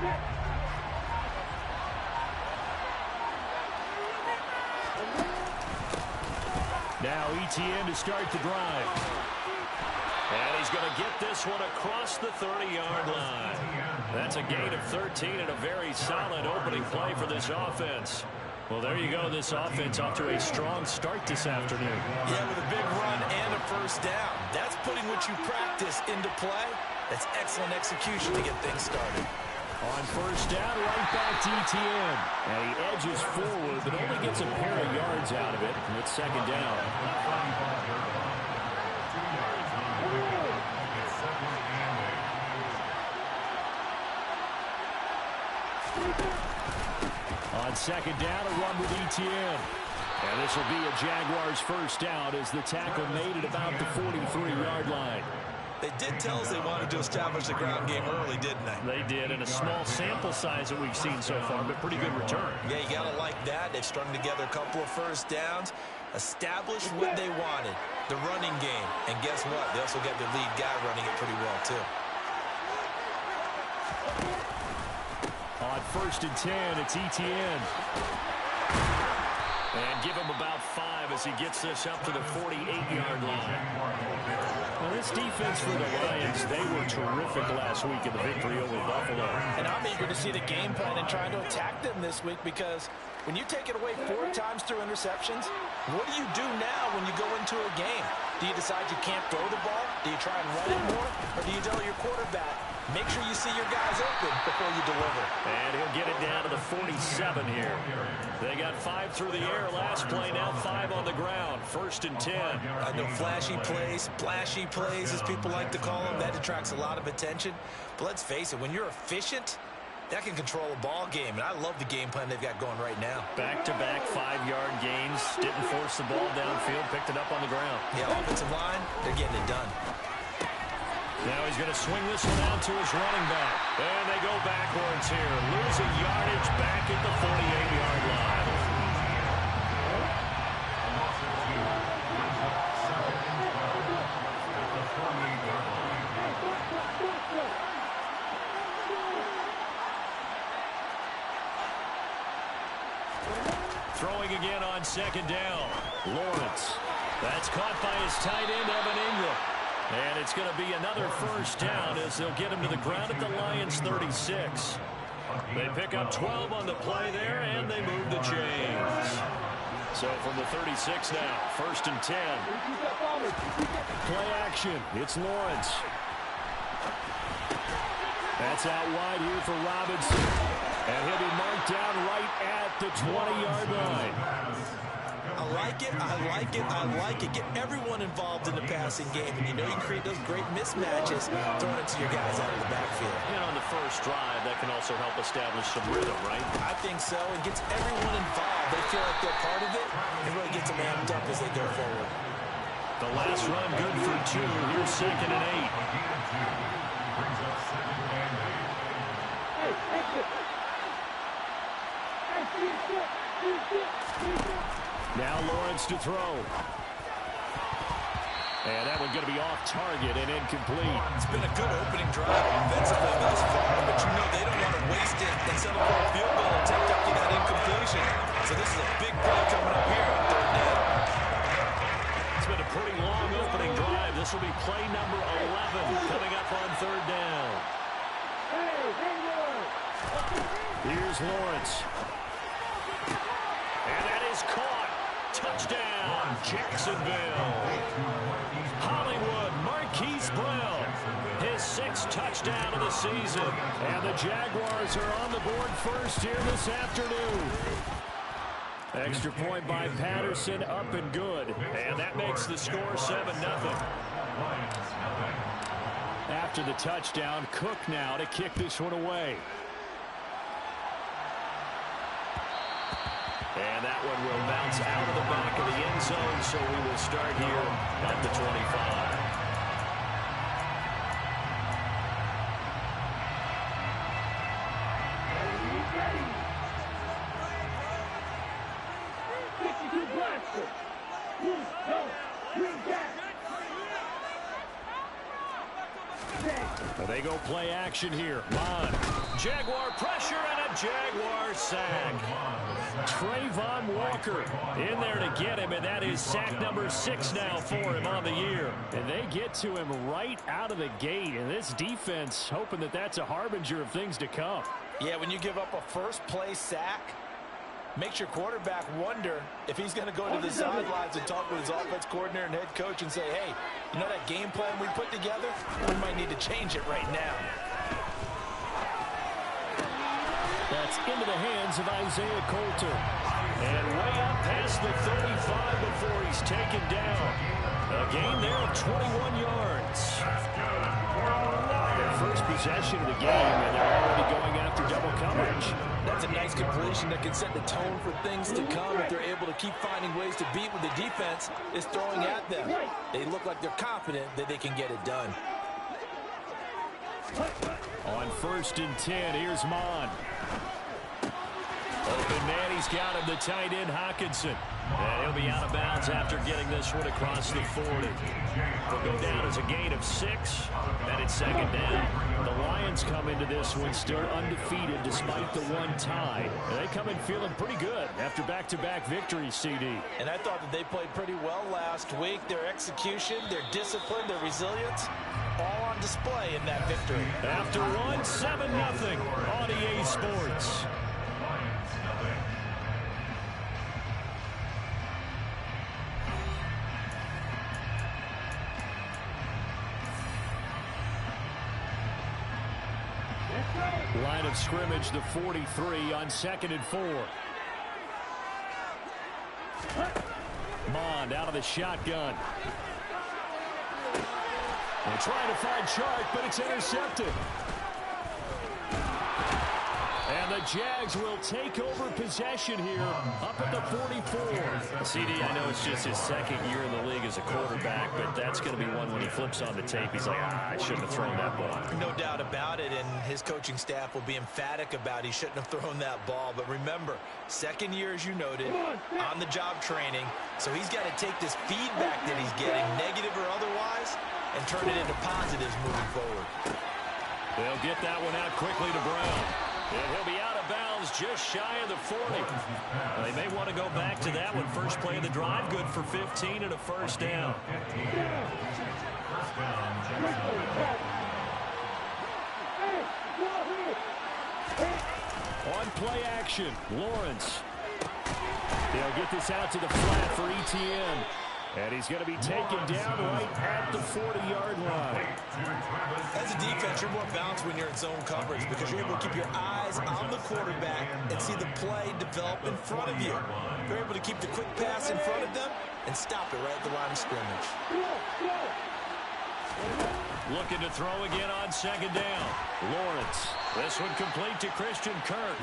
Now ETN to start the drive. And he's going to get this one across the 30-yard line. That's a gain of 13 and a very solid opening play for this offense. Well, there you go. This offense off to a strong start this afternoon. Yeah, with a big run and a first down. That's putting what you practice into play. That's excellent execution to get things started. On first down, right back to ETN. And he edges forward, but only gets a pair of yards out of it. And it's second down. On second down, a run with ETN. And this will be a Jaguars first down as the tackle made at about the 43-yard line. They did tell us they wanted to establish the ground game early, didn't they? They did, and a small sample size that we've seen so far, but pretty good return. Yeah, you got to like that. They've strung together a couple of first downs, established what they wanted, the running game. And guess what? They also got their lead guy running it pretty well, too. On first and 10, it's ETN. And give him about 5 as he gets this up to the 48-yard line. Well, this defense for the Lions, they were terrific last week in the victory over Buffalo. And I'm eager to see the game plan and trying to attack them this week, because when you take it away 4 times through interceptions, what do you do now when you go into a game? Do you decide you can't throw the ball? Do you try and run it more? Or do you tell your quarterback, make sure you see your guys open before you deliver? And he'll get it down to the 47 here. They got 5 through the air last play, now 5 on the ground. First and 10. I know flashy plays, splashy plays, as people like to call them, that attracts a lot of attention. But let's face it, when you're efficient, that can control a ball game. And I love the game plan they've got going right now. Back-to-back 5-yard gains. Didn't force the ball downfield. Picked it up on the ground. Yeah, offensive line, they're getting it done. Now he's going to swing this one out to his running back. And they go backwards here. Losing yardage back at the 48-yard line. Throwing again on second down. Lawrence. That's caught by his tight end, Evan Ingram. And it's going to be another first down as they'll get him to the ground at the Lions' 36. They pick up 12 on the play there, and they move the chains. So from the 36 now, first and 10. Play action. It's Lawrence. That's out wide here for Robinson. And he'll be marked down right at the 20-yard line. I like it, I like it, I like it. Get everyone involved in the passing game. And you know you can create those great mismatches throwing it to your guys out of the backfield. And on the first drive, that can also help establish some rhythm, right? I think so. It gets everyone involved. They feel like they're part of it. It really gets them amped up as they go forward. The last run good for 2. Here's second and 8. Now Lawrence to throw. And that one going to be off target and incomplete. It's been a good opening drive offensively thus far, but you know they don't want to waste it and settle for a field goal and attempt after that incompletion. So this is a big play coming up here on third down. It's been a pretty long opening drive. This will be play number 11 coming up on third down. Here's Lawrence. And that is caught. Touchdown, Jacksonville. Hollywood, Marquise Brown. His 6th touchdown of the season. And the Jaguars are on the board first here this afternoon. Extra point by Patterson, up and good. And that makes the score 7-0. After the touchdown, Cook now to kick this one away. And that one will bounce out of the back of the end zone, so we will start here at the 25. They go play action here. Mond. Jaguar pressure and a Jaguar sack. Trayvon Walker in there to get him, and that is sack number 6 now for him on the year. And they get to him right out of the gate, and this defense hoping that that's a harbinger of things to come. Yeah, when you give up a first-play sack, makes your quarterback wonder if he's going to go to the sidelines and talk with his offense coordinator and head coach and say, hey, you know that game plan we put together? We might need to change it right now. That's into the hands of Isaiah Coulter. And way up past the 35 before he's taken down. A gain there of 21 yards. Their first possession of the game, and they're already going after double coverage. That's a nice completion that can set the tone for things to come if they're able to keep finding ways to beat what the defense is throwing at them. They look like they're confident that they can get it done. On 1st and 10, here's Mond. Open man, he's got him, the tight end, Hockenson. And he'll be out of bounds after getting this one across the 40. He'll go down as a gain of 6, and it's 2nd down. The Lions come into this one still undefeated despite the one tie. And they come in feeling pretty good after back-to-back victories, CD. And I thought that they played pretty well last week. Their execution, their discipline, their resilience, all on display in that victory. After one, 7-0 on EA Sports. Line of scrimmage, the 43 on 2nd and 4. Mond out of the shotgun. They're trying to find Chark, but it's intercepted. And the Jags will take over possession here up at the 44. CD, I know it's just his 2nd year in the league as a quarterback, but that's going to be one when he flips on the tape. He's like, I shouldn't have thrown that ball. No doubt about it, and his coaching staff will be emphatic about he shouldn't have thrown that ball. But remember, 2nd year, as you noted, on-the-job training. So he's got to take this feedback that he's getting, negative or otherwise, and turn it into positives moving forward. They'll get that one out quickly to Brown. And he'll be out of bounds just shy of the 40. They may want to go back to that one. First play of the drive, good for 15 and a 1st down. On play action, Lawrence. They'll get this out to the flat for Etienne. And he's going to be taken down right at the 40-yard line. As a defense, you're more balanced when you're in zone coverage because you're able to keep your eyes on the quarterback and see the play develop in front of you. You're able to keep the quick pass in front of them and stop it right at the line of scrimmage. Looking to throw again on 2nd down. Lawrence. This one complete to Christian Kirk.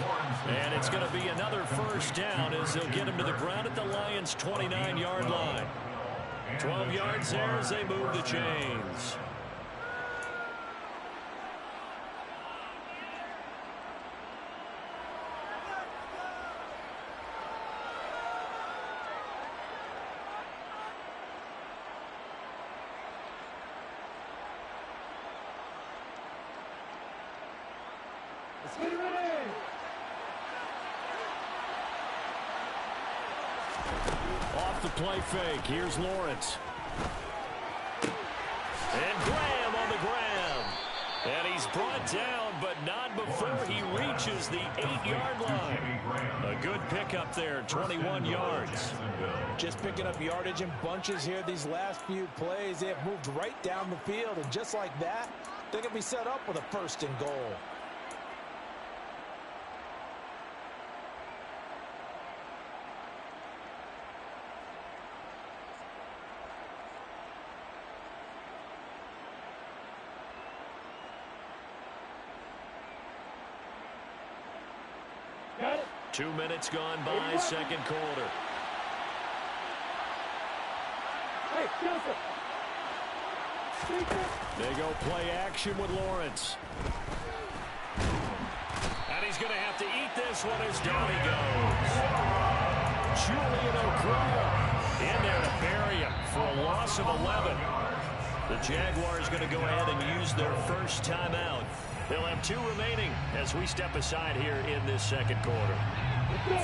And it's going to be another 1st down as they'll get him to the ground at the Lions' 29-yard line. 12 yards there as they move the chains. Let's get it ready. Off the play fake. Here's Lawrence. And Graham on the ground. And he's brought down, but not before he reaches the 8-yard line. A good pickup there, 21 yards. Just picking up yardage in bunches here these last few plays. They have moved right down the field, and just like that, they're going to be set up with a 1st and goal. Got it. 2 minutes gone by, 2nd quarter. Hey, Joseph. They go play action with Lawrence. And he's going to have to eat this one as down he goes. Julian Okwara in there to bury him for a loss of 11. The Jaguars going to go ahead and use their first timeout. They'll have 2 remaining as we step aside here in this second quarter.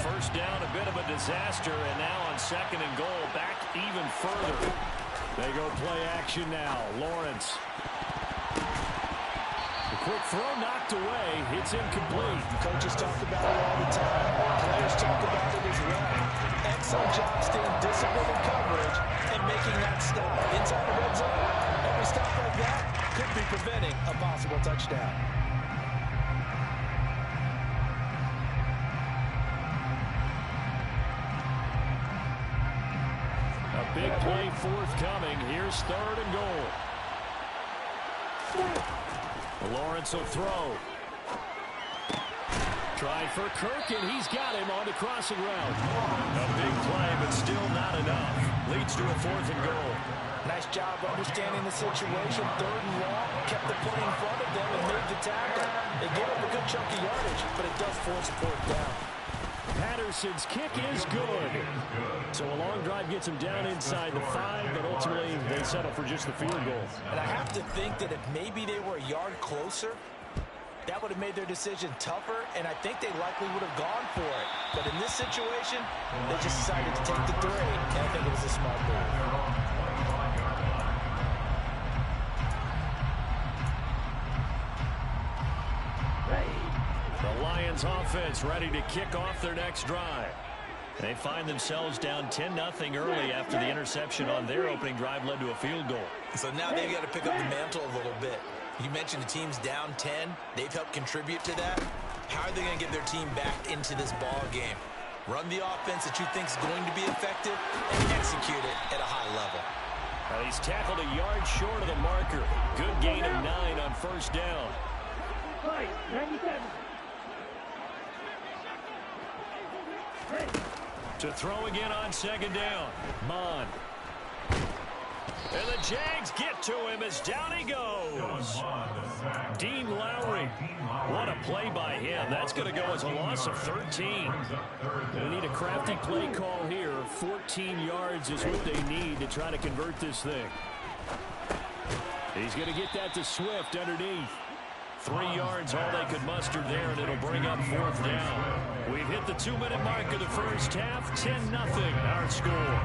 First down, a bit of a disaster, and now on 2nd and goal, back even further. They go play action now. Lawrence. The quick throw knocked away. It's incomplete. Coaches talk about it all the time. Players talk about it as well. Excellent job staying disciplined in coverage and making that stop. Inside the red zone, every stop like that could be preventing a possible touchdown. A big play forthcoming. Here's 3rd and goal. Lawrence will throw. Try for Kirk, and he's got him on the crossing route. A big play, but still not enough. Leads to a 4th and goal. Nice job understanding the situation. 3rd and long. Kept the play in front of them and made the tackle. They gave up a good chunk of yardage, but it does force a 4th down. Patterson's kick is good. So a long drive gets him down inside the 5, but ultimately they settle for just the field goal. And I have to think that if maybe they were a yard closer, that would have made their decision tougher, and I think they likely would have gone for it. But in this situation, they just decided to take the 3, and I think it was a smart move. The Lions offense ready to kick off their next drive. They find themselves down 10-0 early after the interception on their opening drive led to a field goal. So now they've got to pick up the mantle a little bit. You mentioned the team's down 10. They've helped contribute to that. How are they going to get their team back into this ball game? Run the offense that you think is going to be effective and execute it at a high level. He's tackled a yard short of the marker. Good gain of 9 on 1st down. 97. To throw again on 2nd down. Mon. And the Jags get to him as down he goes. Dean Lowry. What a play by him. That's going to go as a loss of 13. They need a crafty play call here. 14 yards is what they need to try to convert this thing. He's going to get that to Swift underneath. 3 yards, all they could muster there, and it'll bring up 4th down. We've hit the 2-minute mark of the first half. 10-0 our score.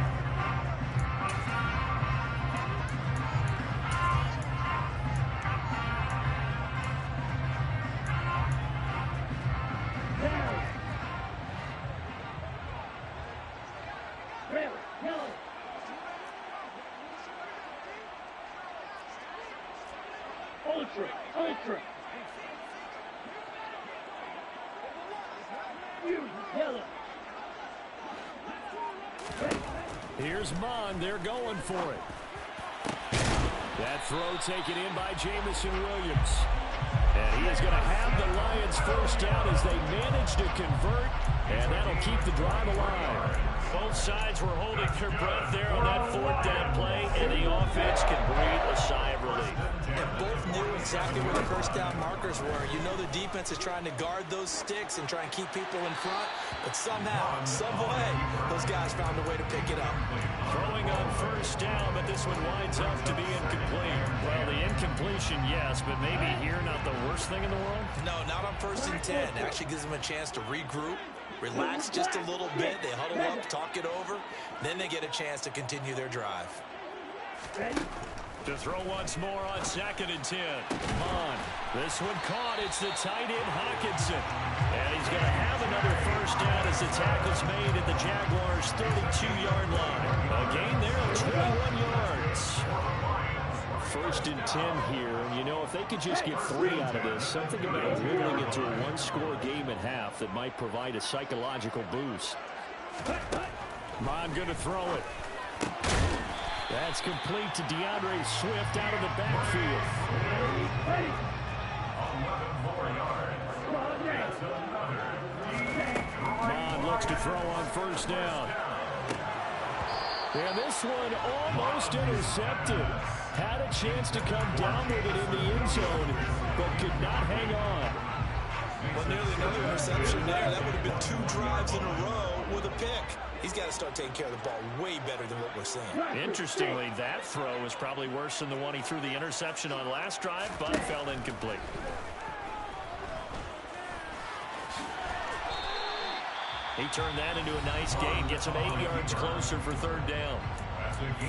Ultra. Yellow. Here's Mon. They're going for it. That throw taken in by Jameson Williams. And he is going to have the Lions first down as they manage to convert, and that'll keep the drive alive. Both sides were holding their breath there on that 4th down play, and the offense can breathe a sigh of relief. And both knew exactly where the first down markers were. You know the defense is trying to guard those sticks and try and keep people in front, but somehow, some way, those guys found a way to pick it up. Throwing on 1st down, but this one winds up to be incomplete. Well, the incompletion, yes, but maybe here not the worst thing in the world? No, not on 1st and 10. It actually gives them a chance to regroup, relax just a little bit. They huddle up, talk it over. Then they get a chance to continue their drive. To throw once more on 2nd and 10. Mon. This one caught. It's the tight end, Hockenson. And he's going to have another first down as the tackle's made at the Jaguars' 32-yard line. A gain there of 21 yards. 1st and 10 here. And, you know, if they could just get 3 out of this, something about dribbling into a one-score game at half that might provide a psychological boost. Mon going to throw it. That's complete to DeAndre Swift out of the backfield. Mon looks to throw on 1st down. And this one almost intercepted. Had a chance to come down with it in the end zone, but could not hang on. Well, nearly another interception there. That would have been 2 drives in a row with a pick. He's got to start taking care of the ball way better than what we're seeing. Interestingly, that throw is probably worse than the one he threw the interception on last drive, but fell incomplete. He turned that into a nice gain, gets him 8 yards closer for 3rd down.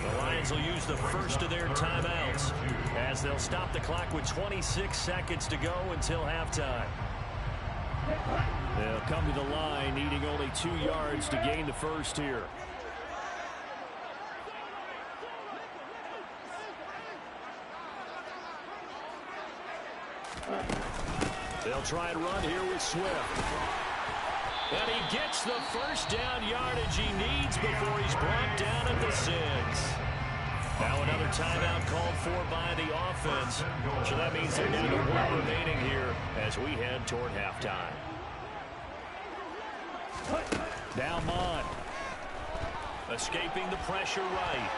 The Lions will use the first of their timeouts as they'll stop the clock with 26 seconds to go until halftime. They'll come to the line needing only 2 yards to gain the first here. They'll try and run here with Swift. And he gets the first down yardage he needs before he's brought down at the 6. Now another timeout called for by the offense. So that means they're down to 1 remaining here as we head toward halftime. Now Mond. Escaping the pressure right.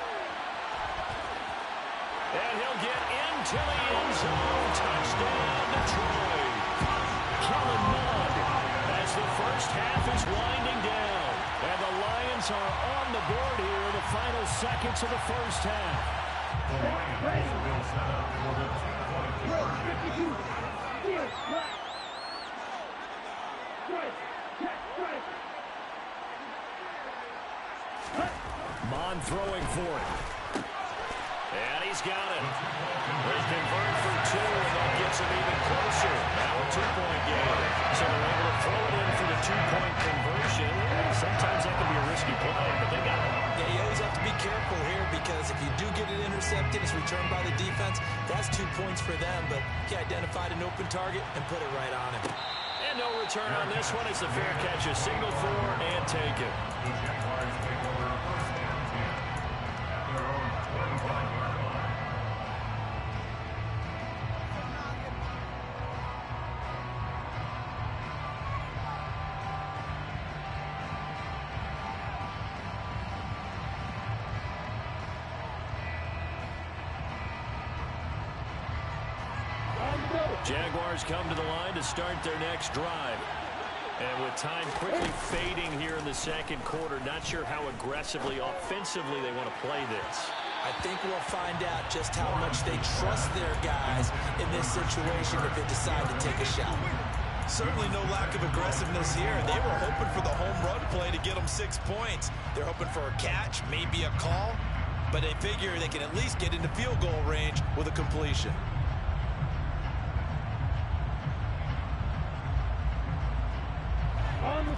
And he'll get into the end zone. Touchdown, Detroit. Kellen Mond. As the first half is winding down. And the Lions are on the board here in the final seconds of the first half. Mond throwing for it. And he's got it. They convert for 2, and that gets him even closer. Now a 2-point game. So they're able to throw it in for the 2-point conversion. Sometimes that can be a risky play, but they got it. Yeah, you always have to be careful here because if you do get it intercepted, it's returned by the defense. That's 2 points for them, but he identified an open target and put it right on him. And no return on this one as the fair catch is signaled for and taken. Jaguars come to the line to start their next drive. And with time quickly fading here in the second quarter, not sure how aggressively, offensively they want to play this. I think we'll find out just how much they trust their guys in this situation if they decide to take a shot. Certainly no lack of aggressiveness here. They were hoping for the home run play to get them 6 points. They're hoping for a catch, maybe a call, but they figure they can at least get into field goal range with a completion.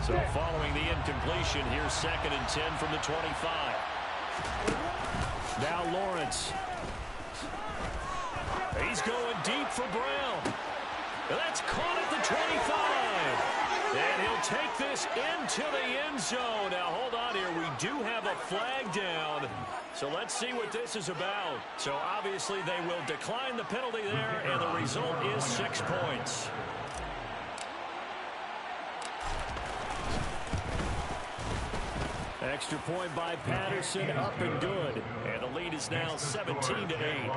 So following the incompletion, here's 2nd and 10 from the 25. Now Lawrence. He's going deep for Brown. That's caught at the 25. And he'll take this into the end zone. Now hold on here. We do have a flag down. So let's see what this is about. So obviously they will decline the penalty there, and the result is 6 points. Extra point by Patterson, up and good. And the lead is now 17-8.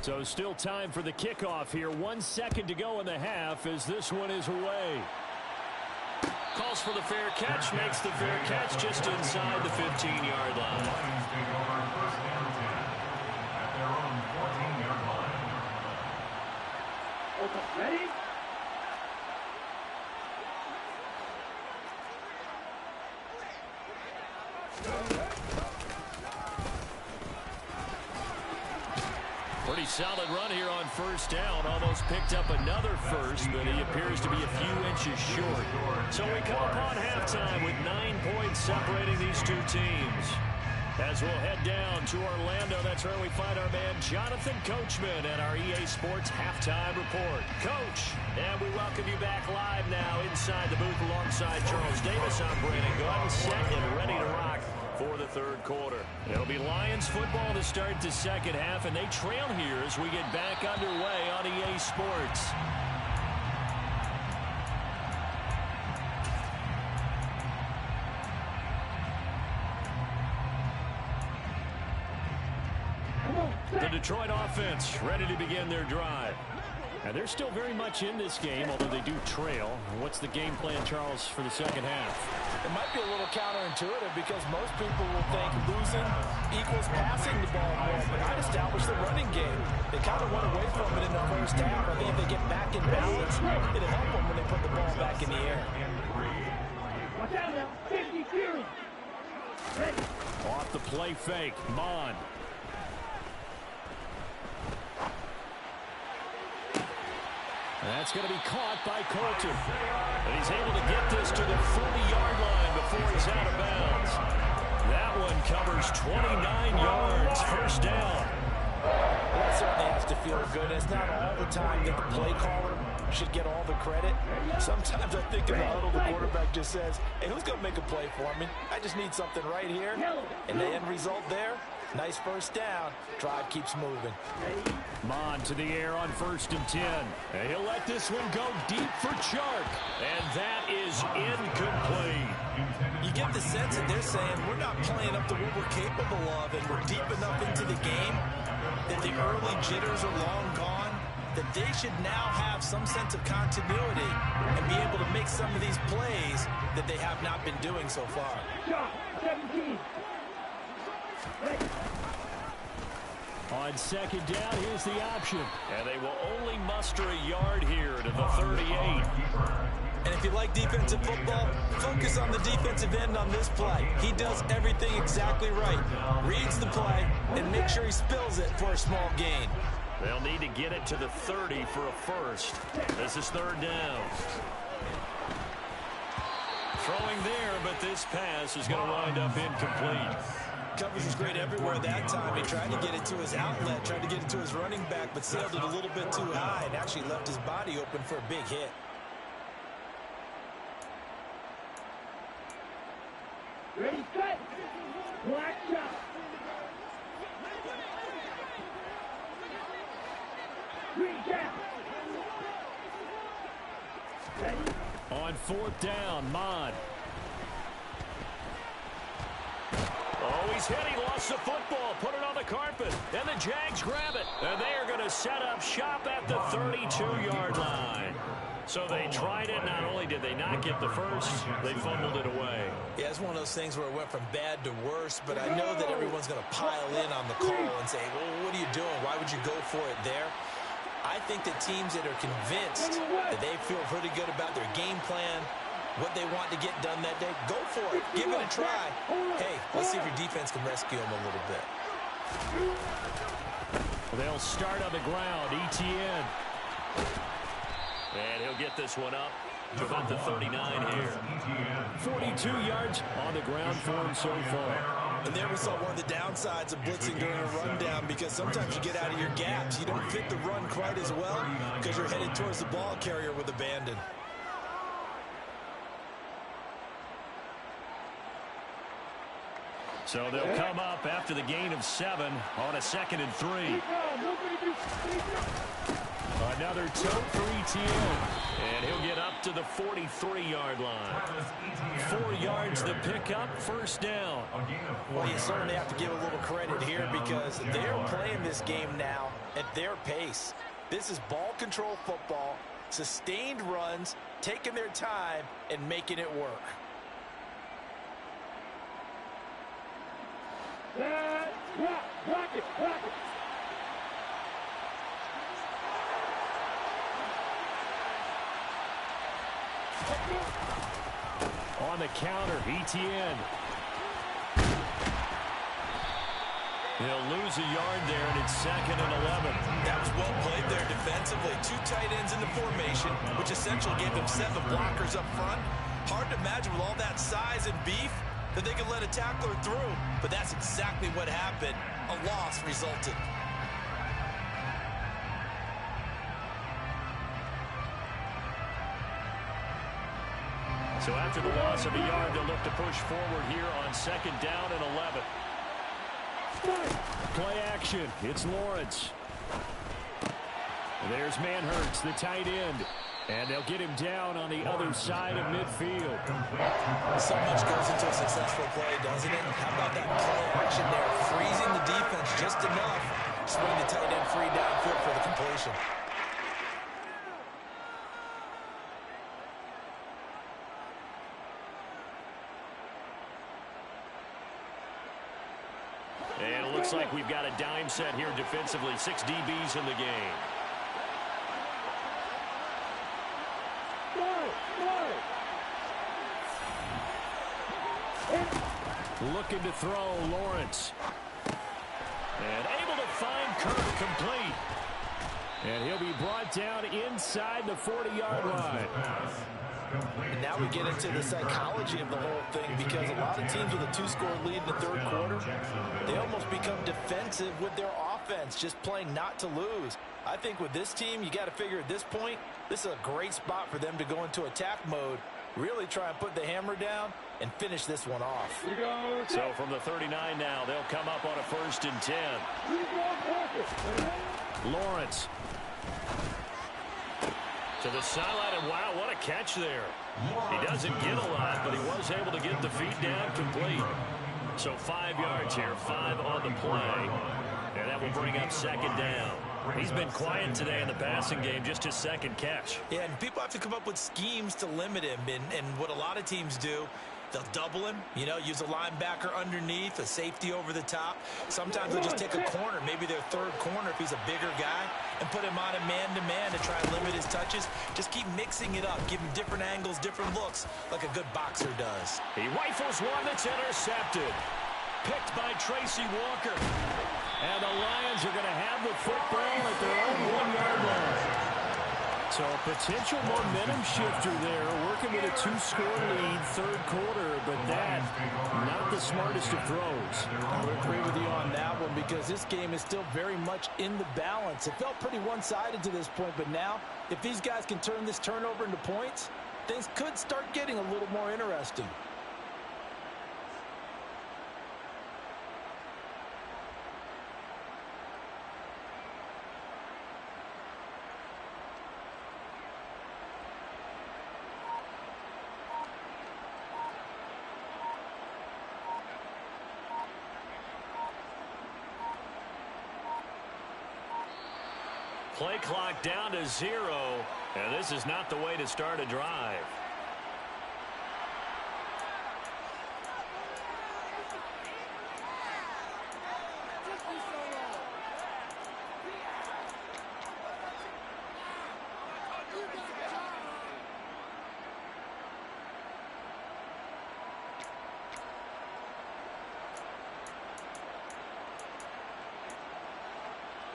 So still time for the kickoff here. 1 second to go in the half as this one is away. Calls for the fair catch, makes the fair catch just inside the 15-yard line. Ready? Pretty solid run here on first down. Almost picked up another first, but he appears to be a few inches short. So we come upon halftime with 9 points separating these two teams. As we'll head down to Orlando, that's where we find our man Jonathan Coachman at our EA Sports Halftime Report. Coach, and we welcome you back live now inside the booth alongside Charles Davis. I'm Brandon Gaudin, set and ready to rock for the third quarter. It'll be Lions football to start the second half, and they trail here as we get back underway on EA Sports. The the Detroit offense ready to begin their drive. And they're still very much in this game, although they do trail. What's the game plan, Charles, for the second half? It might be a little counterintuitive because most people will think losing equals passing the ball more, but I'd establish the running game. They kind of went away from it in the first half. I think if they get back in balance, it'll help them when they put the ball back in the air. Watch out now. 50 Fury. Ready. Off the play fake, Mond. That's going to be caught by Colton. And he's able to get this to the 40-yard line before he's out of bounds. That one covers 29 yards, first down. That certainly has to feel good. It's not all the time that the play caller should get all the credit. Sometimes I think in the huddle, the quarterback just says, hey, who's going to make a play for me? I just need something right here. And the end result there, nice first down. Drive keeps moving. Mond to the air on 1st and 10. And he'll let this one go deep for Chark. And that is incomplete. You get the sense that they're saying we're not playing up to what we're capable of, and we're deep enough into the game that the early jitters are long gone, that they should now have some sense of continuity and be able to make some of these plays that they have not been doing so far. Shot. 17. Ready. On second down, here's the option. And they will only muster a yard here to the 38. And if you like defensive football, focus on the defensive end on this play. He does everything exactly right. Reads the play and make sure he spills it for a small gain. They'll need to get it to the 30 for a first. This is 3rd down. Throwing there, but this pass is going to wind up incomplete. Coverage was great everywhere that time. He tried to get it to his outlet, tried to get it to his running back, but sailed it a little bit too high and actually left his body open for a big hit. Ready, set. Black shot. Green gap. Ready. On 4th down, Mond. Oh, he's hit. He lost the football. Put it on the carpet. And the Jags grab it. And they are going to set up shop at the 32-yard line. So they tried it. Not only did they not get the first, they fumbled it away. Yeah, it's one of those things where it went from bad to worse, but I know that everyone's going to pile in on the call and say, well, what are you doing? Why would you go for it there? I think that teams that are convinced that they feel pretty good about their game plan, what they want to get done that day, go for it. Give it a try. Hey, let's see if your defense can rescue them a little bit. They'll start on the ground. ETN. And he'll get this one up to about the 39 here. 42 yards on the ground for him so far. And there we saw one of the downsides of blitzing during a rundown, because sometimes you get out of your gaps. You don't fit the run quite as well because you're headed towards the ball carrier with abandon. So they'll come up after the gain of 7 on a 2nd and 3. Another tote for ETN. And he'll get up to the 43-yard line. 4 yards the pickup, first down. Well, you certainly have to give a little credit here because they're playing this game now at their pace. This is ball control football, sustained runs, taking their time, and making it work. Block it. On the counter, ETN. He'll lose a yard there, and it's 2nd and 11. That was well played there defensively. 2 tight ends in the formation, which essentially gave them 7 blockers up front. Hard to imagine with all that size and beef that they could let a tackler through, but that's exactly what happened. A loss resulted. So after the loss of a yard, they'll look to push forward here on 2nd down and 11. Play action. It's Lawrence. There's Manhertz, the tight end. And they'll get him down on the other side of midfield. So much goes into a successful play, doesn't it? How about that play action there? Freezing the defense just enough Swing the tight end free downfield for the completion. And it looks like we've got a dime set here defensively. 6 DBs in the game. Looking to throw, Lawrence. And able to find Kirk complete. And he'll be brought down inside the 40-yard line. And now we get into the psychology of the whole thing, because a lot of teams with a 2-score lead in the third quarter, they almost become defensive with their offense, just playing not to lose. I think with this team, you got to figure at this point, this is a great spot for them to go into attack mode, really try and put the hammer down and finish this one off. So from the 39 now, they'll come up on a 1st and 10. Lawrence. To the sideline, and wow, what a catch there. He doesn't get a lot, but he was able to get the feet down complete. So 5 yards here, 5 on the play. And that will bring up 2nd down. He's been quiet today in the passing game, just his 2nd catch. Yeah, and people have to come up with schemes to limit him. And what a lot of teams do, they'll double him, use a linebacker underneath, a safety over the top. Sometimes they'll just take a corner, maybe their 3rd corner if he's a bigger guy, and put him on a man-to-man to try and limit his touches. Just keep mixing it up, give him different angles, different looks, like a good boxer does. He rifles one that's intercepted. Picked by Tracy Walker. And the Lions are going to have the football at their own 1-yard line. So a potential momentum shifter there, working with a 2-score lead, 3rd quarter, but that, not the smartest of throws. I would agree with you on that one, because this game is still very much in the balance. It felt pretty one-sided to this point, but now, if these guys can turn this turnover into points, things could start getting a little more interesting. Play clock down to 0, and this is not the way to start a drive.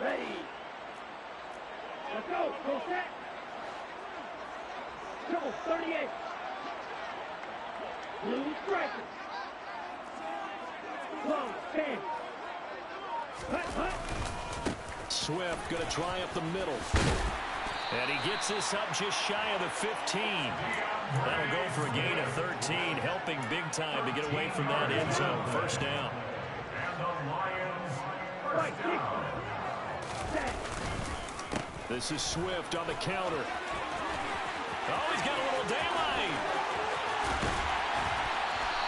Ready. Let's go. Go set. Triple 38. Blue striker. Long stand. Hut. Swift going to try up the middle. And he gets this up just shy of the 15. That'll go for a gain of 13, helping big time to get away from that end zone. 1st down. Right kick. Set. This is Swift on the counter. Oh, he's got a little daylight.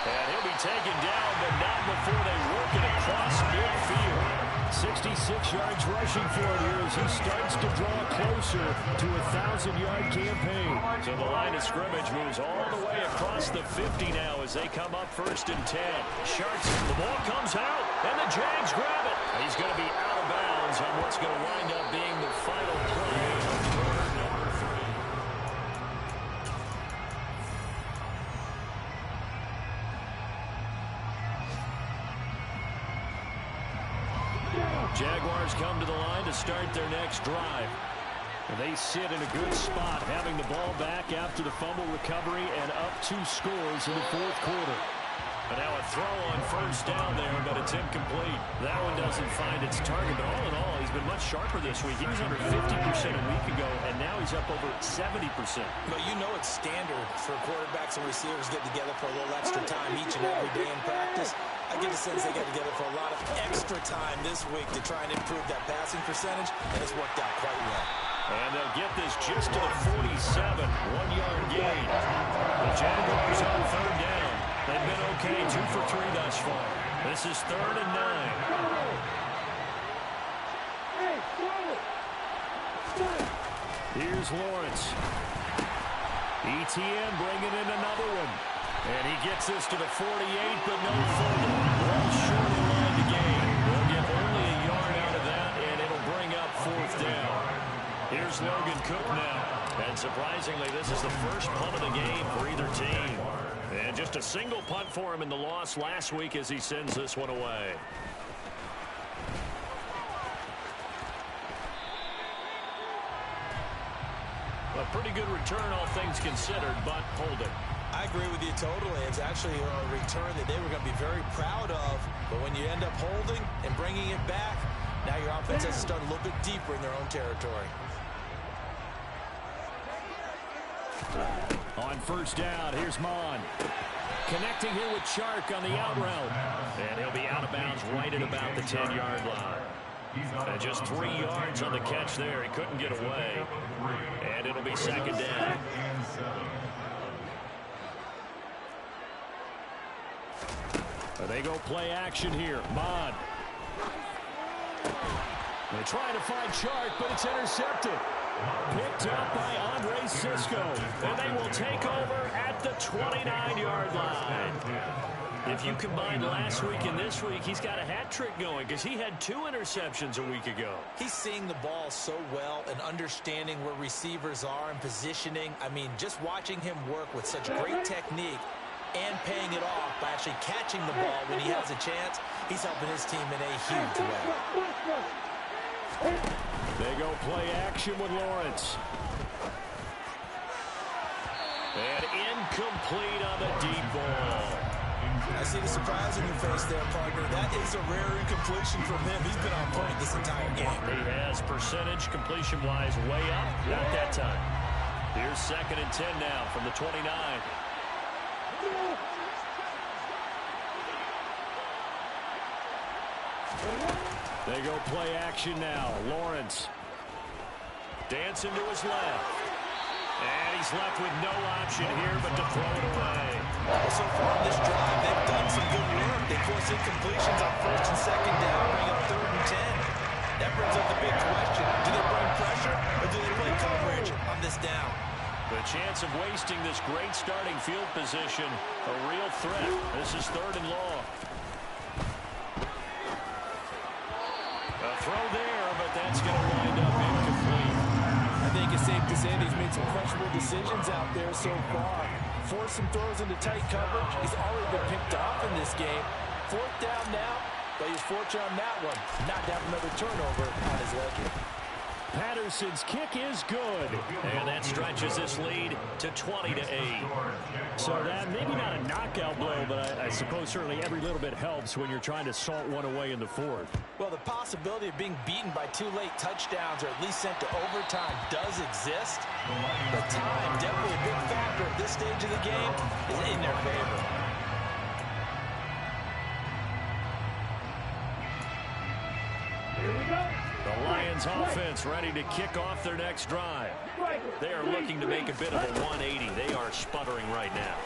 And he'll be taken down, but not before they work it across midfield. 66 yards rushing for it here as he starts to draw closer to a 1,000-yard campaign. So the line of scrimmage moves all the way across the 50 now as they come up 1st and 10. Sharks, the ball comes out, and the Jags grab it. He's going to be out of bounds on what's going to wind up being the final play of quarter number 3. Jaguars come to the line to start their next drive. And they sit in a good spot, having the ball back after the fumble recovery and up 2 scores in the 4th quarter. But now a throw on 1st down there, but it's incomplete. That one doesn't find its target, but all in all, he's been much sharper this week. He was under 50% a week ago, and now he's up over 70%. But it's standard for quarterbacks and receivers getting together for a little extra time each and every day in practice. I get the sense they got together for a lot of extra time this week to try and improve that passing percentage, and it's worked out quite well. And they'll get this just to the 47, 1-yard gain. The Jaguars on 3rd down. They've been okay, 2 for 3 thus far. This is 3rd and 9. Here's Lawrence. ETN bringing in another one. And he gets this to the 48, but no further. Well short of line to gain. They'll get only a yard out of that, and it'll bring up 4th down. Here's Logan Cook now. And surprisingly, this is the first punt of the game for either team. And just a single punt for him in the loss last week as he sends this one away. A pretty good return, all things considered, but hold it. I agree with you totally. It's actually a return that they were going to be very proud of. But when you end up holding and bringing it back, now your offense has to start a little bit deeper in their own territory. On 1st down, here's Mon. Connecting here with Chark on the out route. And he'll be out of bounds right at about the 10-yard line. And just 3 yards on the catch there. He couldn't get away. And it'll be 2nd down. They go play action here. Mon. They try to find Chark, but it's intercepted. Picked up by Andre Cisco. And they will take over at the 29-yard line. If you combine last week and this week, he's got a hat trick going because he had 2 interceptions a week ago. He's seeing the ball so well and understanding where receivers are and positioning. I mean, just watching him work with such great technique and paying it off by actually catching the ball when he has a chance, he's helping his team in a huge way. They go play action with Lawrence. And incomplete on the deep ball. I see the surprise in your face there, partner. That is a rare incompletion from him. He's been on point this entire game. He has percentage completion-wise way up. Not that time. Here's 2nd and 10 now from the 29. They go play action now. Lawrence. Dancing to his left. And he's left with no option here but to throw it away. Well, so far in this drive, they've done some good work. They force incompletions on 1st and 2nd down, bring up 3rd and 10. That brings up the big question. Do they bring pressure or do they play coverage on this down? The chance of wasting this great starting field position, a real threat. This is 3rd and long. A throw there, but that's going to wind up incomplete. I think it's safe to say that he's made some questionable decisions out there so far. Forced some throws into tight coverage. He's already been picked off in this game. 4th down now, but he's fortunate on that one. Not to have another turnover on his ledger. Patterson's kick is good. And that stretches this lead to 20-8. So that maybe not a knockout blow, but I suppose certainly every little bit helps when you're trying to salt one away in the 4th. Well, the possibility of being beaten by 2 late touchdowns or at least sent to overtime does exist. The time, definitely a big factor at this stage of the game, is in their favor. Here we go. The Lions offense ready to kick off their next drive. They are looking to make a bit of a 180. They are sputtering right now.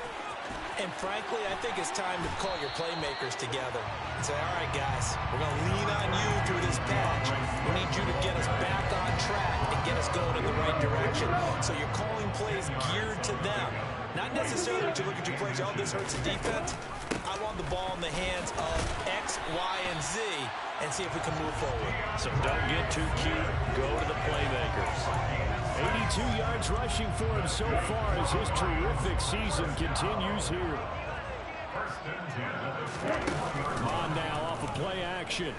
And frankly, I think it's time to call your playmakers together and say, all right, guys, we're going to lean on you through this patch. We need you to get us back on track and get us going in the right direction. So you're calling plays geared to them. Not necessarily to look at your plays, oh, this hurts the defense. I want the ball in the hands of X, Y, and Z and see if we can move forward. So don't get too cute. Go to the playmakers. 82 yards rushing for him so far as his terrific season continues here. On now off of play action.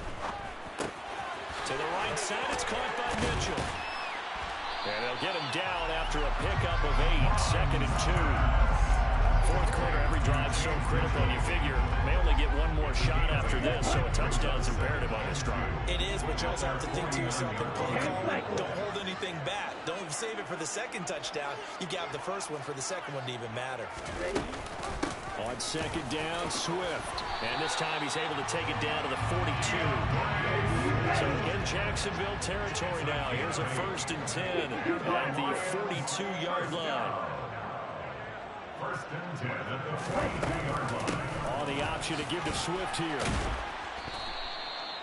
To the right side, it's caught by Mitchell. And they'll get him down after a pickup of 8, 2nd and 2. 4th quarter, every drive so critical. You figure may only get one more shot after this, so a touchdown's imperative on this drive. It is, but you also have to think to yourself in play calling, don't hold anything back. Don't save it for the 2nd touchdown. You got the first one for the 2nd one to even matter. On 2nd down, Swift. And this time he's able to take it down to the 42. So in Jacksonville territory now. Here's a 1st and 10 at the 42-yard line. On the option to give to Swift here.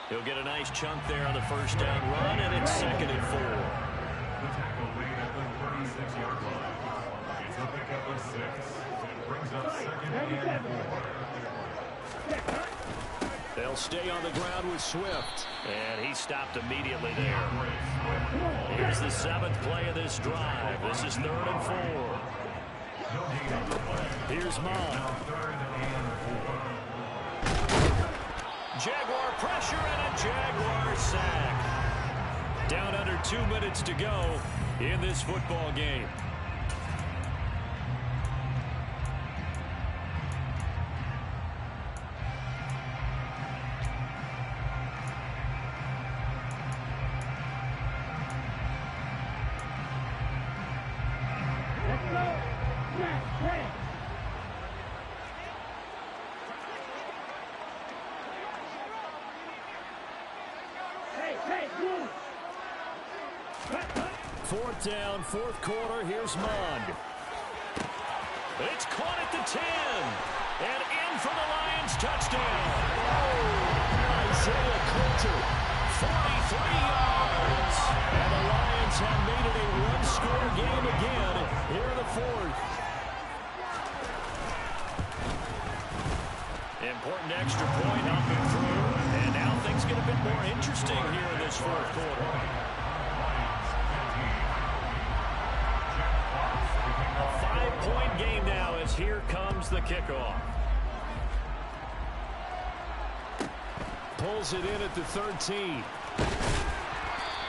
He'll get a nice chunk there on the 1st down run, and it's 2nd and 4. The tackle made at the 36-yard line. It's a pickup of 6. It brings up 2nd and 4. They'll stay on the ground with Swift. And he stopped immediately there. Here's the 7th play of this drive. This is 3rd and 4. Here's Mond. Jaguar pressure and a Jaguar sack. Down under 2 minutes to go in this football game. Fourth down, 4th quarter. Here's Mond. It's caught at the 10. And in for the Lions touchdown. Isaiah Coulter, 43 yards. And the Lions have made it a one-score game again here in the 4th. Important extra point up and through. And now things get a bit more interesting here in this 4th quarter. A 5-point game now as here comes the kickoff. Pulls it in at the 13.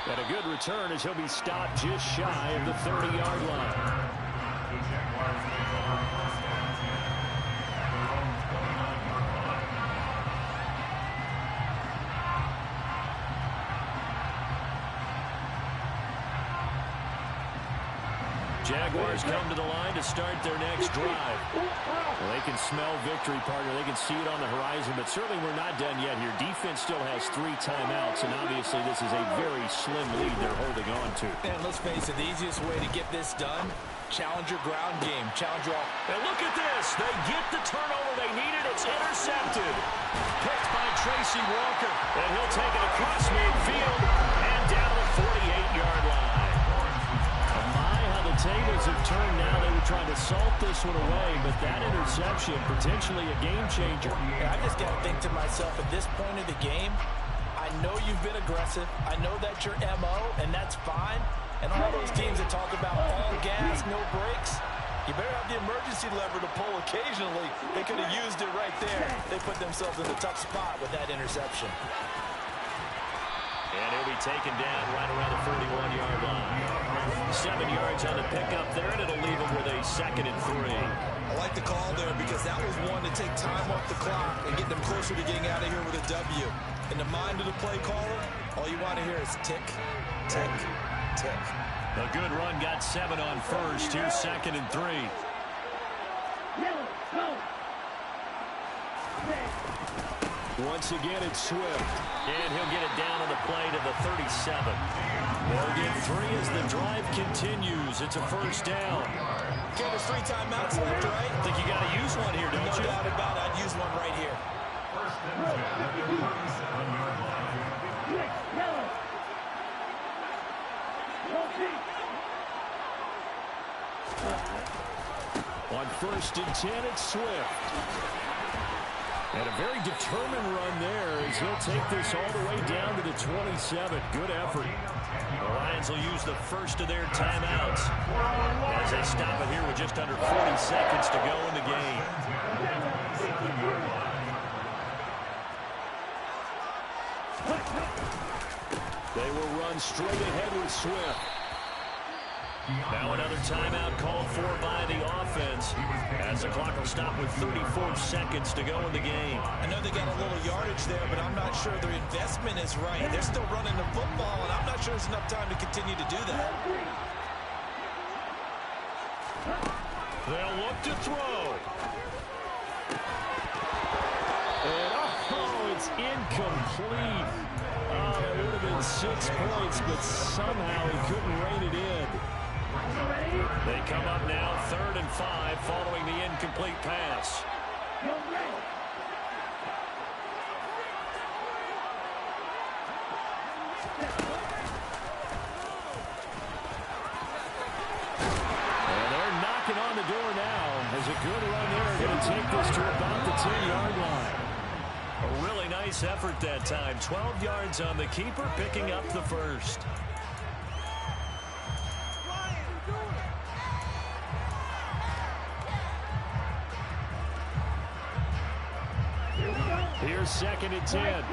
And a good return as he'll be stopped just shy of the 30-yard line. Jaguars come to the line to start their next drive. Well, they can smell victory, partner. They can see it on the horizon, but certainly we're not done yet here. Defense still has 3 timeouts, and obviously this is a very slim lead they're holding on to. And let's face it, the easiest way to get this done, challenge your ground game, challenge your... And look at this. They get the turnover they needed. It's intercepted. Picked by Tracy Walker, and he'll take it across midfield and down to the 48-yard line. Tables have turned now. They were trying to salt this one away, but that interception, potentially a game changer. I just got to think to myself, at this point of the game, I know you've been aggressive. I know that's your MO, and that's fine. And all those teams that talk about all gas, no brakes, you better have the emergency lever to pull occasionally. They could have used it right there. They put themselves in a tough spot with that interception. And he'll be taken down right around the 41-yard line. 7 yards on the pickup there, and it'll leave him with a 2nd and 3. I like the call there because that was one to take time off the clock and get them closer to getting out of here with a W. In the mind of the play caller, all you want to hear is tick, tick, tick. A good run, got 7 on first. Here's 2nd and 3. Once again, it's Swift. And he'll get it down on the play to the 37. They'll get 3 as the drive continues. It's a 1st down. Okay, there's 3 timeouts left, right? I think you got to use one here, don't you? No doubt about it. I'd use one right here. First and 10 at the 37-yard line. On 1st and 10, it's Swift. And a very determined run there as he'll take this all the way down to the 27. Good effort. The Lions will use the first of their timeouts as they stop it here with just under 40 seconds to go in the game. They will run straight ahead with Swift. Now another timeout called for by the offense as the clock will stop with 34 seconds to go in the game. I know they got a little yardage there, but I'm not sure their investment is right. They're still running the football, and I'm not sure there's enough time to continue to do that. They'll look to throw. And oh, it's incomplete. Oh, it would have been 6 points, but somehow he couldn't rein it in. They come up now 3rd and 5 following the incomplete pass. Good run there. Going to take this to about the 10-yard line. A really nice effort that time. 12 yards on the keeper, picking up the first. Here's 2nd and 10.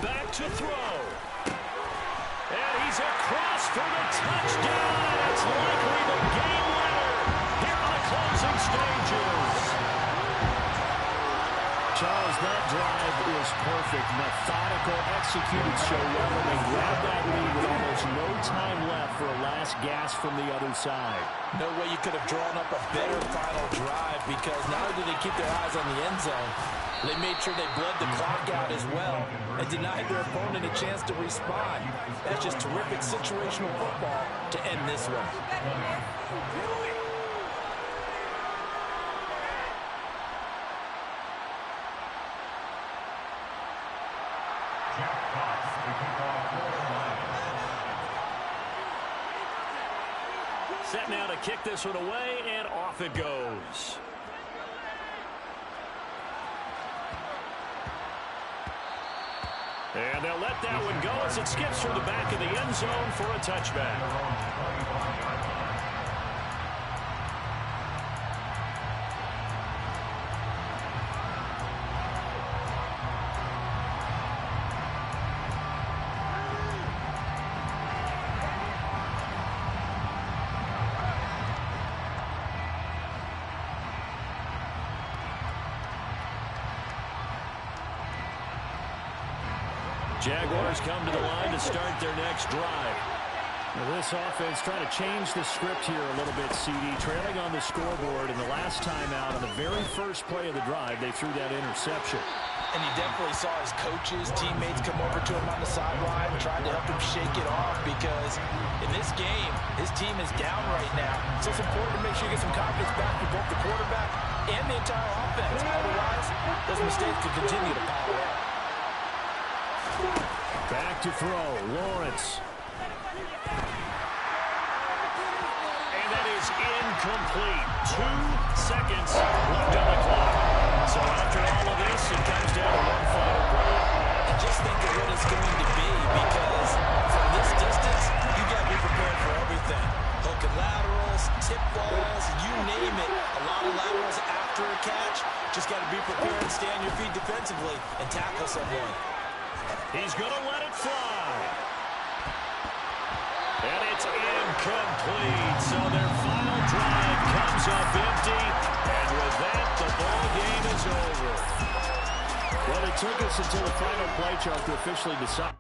Back to throw. And he's across for the touchdown. And it's likely the game winner here in the closing stages. Charles, that drive is perfect. Methodical, executed so well. And they grabbed that lead with almost no time left for a last gasp from the other side. No way you could have drawn up a better final drive, because not only did they keep their eyes on the end zone, they made sure they bled the clock out as well and denied their opponent a chance to respond. That's just terrific situational football to end this one. Set now to kick this one away, and off it goes. And they'll let that one go as it skips through the back of the end zone for a touchback. Jaguars come to the line to start their next drive. Now this offense trying to change the script here a little bit, CD. Trailing on the scoreboard, and the last time out on the very first play of the drive, they threw that interception. And you definitely saw his coaches, teammates come over to him on the sideline, trying to help him shake it off, because in this game, his team is down right now. So it's important to make sure you get some confidence back for both the quarterback and the entire offense. Otherwise, those mistakes could continue to pile up. Back to throw, Lawrence. And that is incomplete. 2 seconds left on the clock. So after all of this, it comes down to one final play. And just think of what it's going to be, because from this distance, you got to be prepared for everything. Hook and laterals, tip balls, you name it. A lot of laterals after a catch. Just got to be prepared and stay on your feet defensively and tackle someone. He's going to let it fly. And it's incomplete. So their final drive comes up empty. And with that, the ball game is over. Well, it took us until the final play chart to officially decide.